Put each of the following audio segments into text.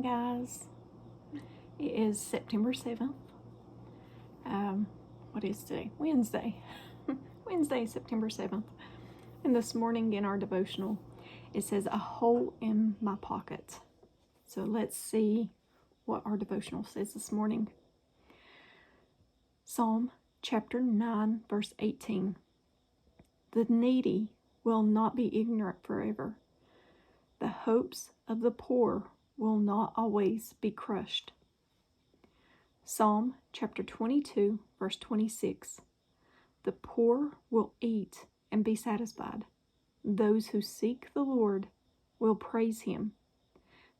guys. It is September 7th. What is today? Wednesday. Wednesday, September 7th. And this morning in our devotional, it says, "A hole in my pocket." So let's see what our devotional says this morning. Psalm chapter 9, verse 18. "The needy will not be ignorant forever. The hopes of the poor will not always be crushed." Psalm chapter 22, verse 26. "The poor will eat and be satisfied. Those who seek the Lord will praise him.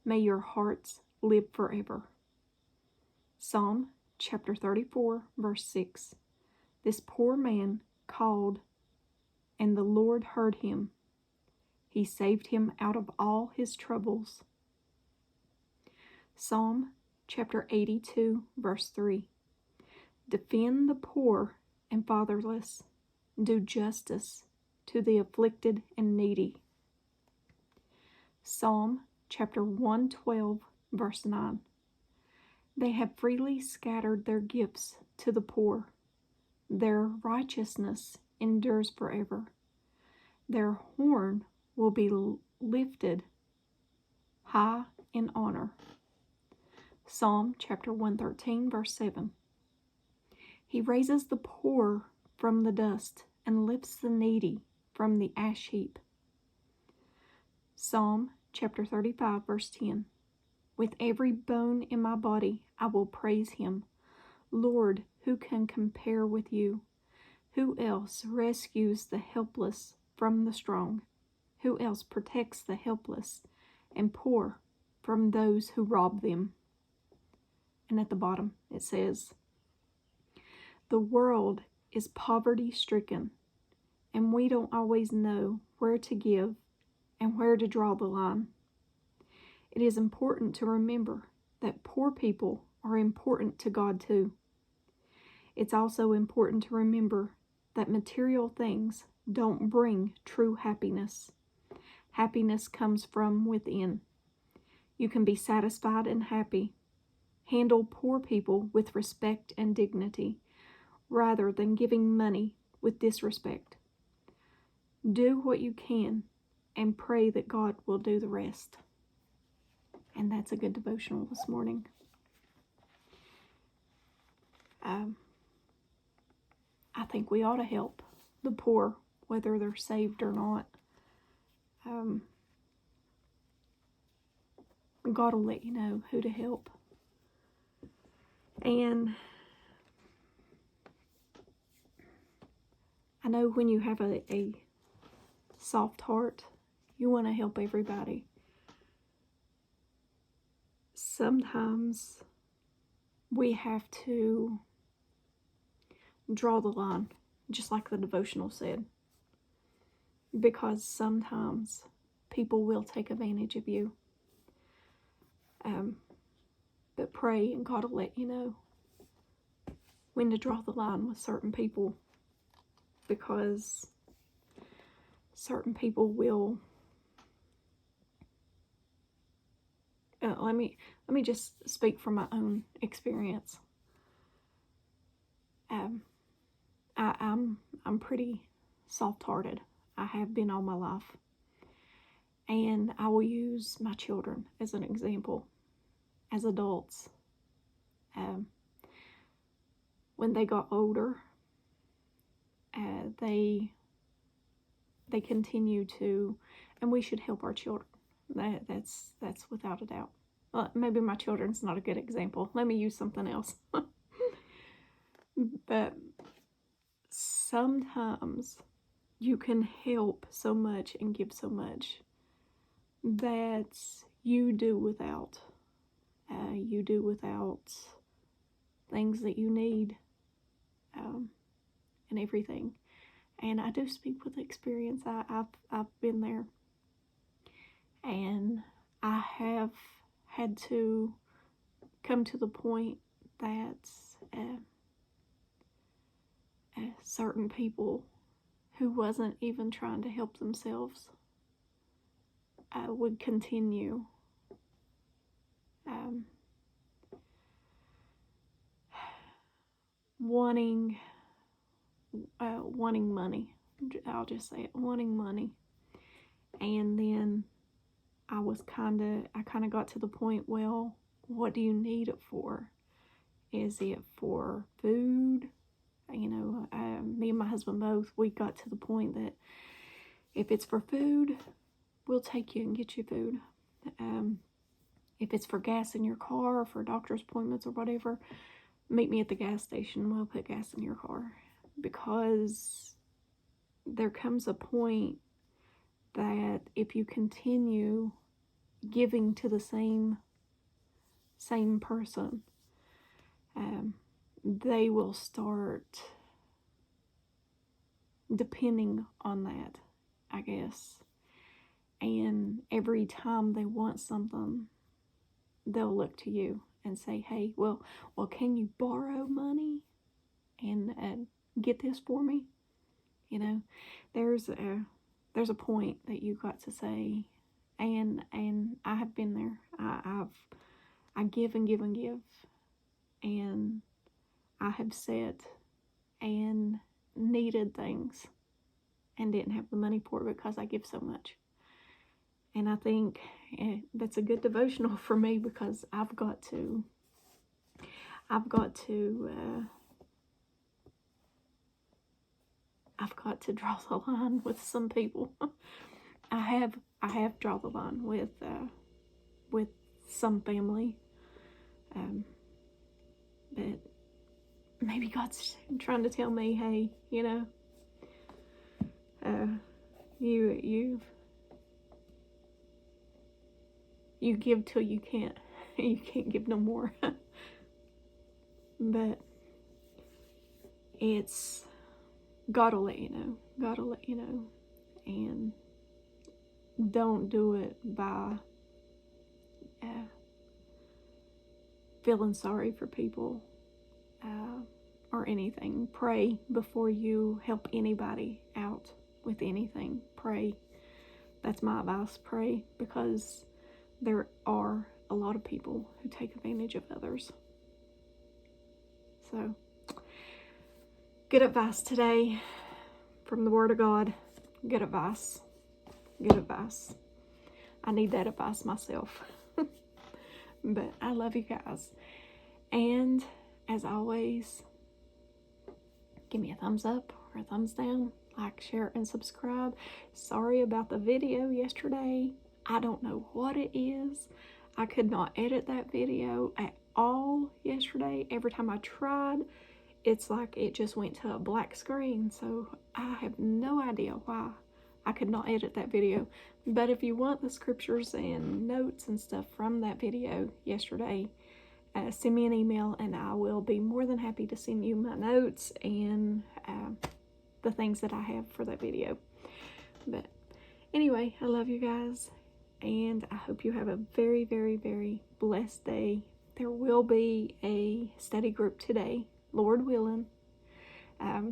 May your hearts live forever." Psalm chapter 34, verse 6. "This poor man called, and the Lord heard him. He saved him out of all his troubles." Psalm chapter 82, verse 3. "Defend the poor and fatherless. Do justice to the afflicted and needy." Psalm chapter 112, verse 9. "They have freely scattered their gifts to the poor. Their righteousness endures forever. Their horn will be lifted high in honor." Psalm chapter 113, verse 7. "He raises the poor from the dust and lifts the needy from the ash heap." Psalm chapter 35, verse 10. "With every bone in my body I will praise him. Lord, who can compare with you? Who else rescues the helpless from the strong? Who else protects the helpless and poor from those who rob them?" And at the bottom it says, "The world is poverty-stricken, and we don't always know where to give and where to draw the line. It is important to remember that poor people are important to God too. It's also important to remember that material things don't bring true happiness. Happiness comes from within. You can be satisfied and happy. Handle poor people with respect and dignity, rather than giving money with disrespect. Do what you can and pray that God will do the rest." And that's a good devotional this morning. I think we ought to help the poor, whether they're saved or not. God will let you know who to help. And I know when you have a soft heart, you want to help everybody. Sometimes we have to draw the line, just like the devotional said, because sometimes people will take advantage of you. But pray and God will let you know when to draw the line with certain people, because certain people will. Let me just speak from my own experience. I'm pretty soft-hearted. I have been all my life, and I will use my children as an example. As adults, when they got older, they continue to, and we should help our children. That's without a doubt. Well, maybe my children's not a good example. Let me use something else. But sometimes you can help so much and give so much that you do without. You do without things that you need, and everything. And I do speak with experience. I've been there, and I have had to come to the point that certain people who wasn't even trying to help themselves would continue wanting money. I'll just say it, wanting money. And then I kind of got to the point, well, what do you need it for? Is it for food? You know, me and my husband both, we got to the point that if it's for food, we'll take you and get you food. If it's for gas in your car or for doctor's appointments or whatever, meet me at the gas station. We'll put gas in your car. Because there comes a point that if you continue giving to the same person, they will start depending on that, I guess. And every time they want something, they'll look to you and say, hey, well, can you borrow money and get this for me? You know, there's a point that you got to say, and I have been there. I give and give and give, and I have said and needed things and didn't have the money for it because I give so much. And I think that's a good devotional for me, because I've got to draw the line with some people. I have drawn the line with some family, but maybe God's trying to tell me, hey, you know, you give till you can't give no more. But it's God will let you know. God will let you know. And don't do it by feeling sorry for people or anything. Pray before you help anybody out with anything. Pray. That's my advice. Pray, because there are a lot of people who take advantage of others. So, good advice today from the Word of God. Good advice. Good advice. I need that advice myself. But I love you guys. And as always, give me a thumbs up or a thumbs down. Like, share, and subscribe. Sorry about the video yesterday. I don't know what it is. I could not edit that video at all yesterday. Every time I tried, it's like it just went to a black screen. So I have no idea why I could not edit that video. But if you want the scriptures and notes and stuff from that video yesterday, send me an email and I will be more than happy to send you my notes and the things that I have for that video. But anyway, I love you guys, and I hope you have a very, very, very blessed day. There will be a study group today, Lord willing. I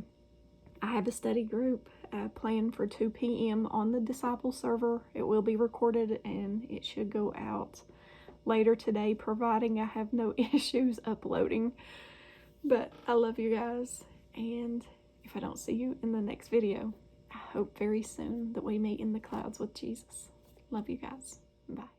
have a study group planned for 2 p.m. on the Disciple server. It will be recorded and it should go out later today, providing I have no issues uploading. But I love you guys, and if I don't see you in the next video, I hope very soon that we meet in the clouds with Jesus. Love you guys. Bye.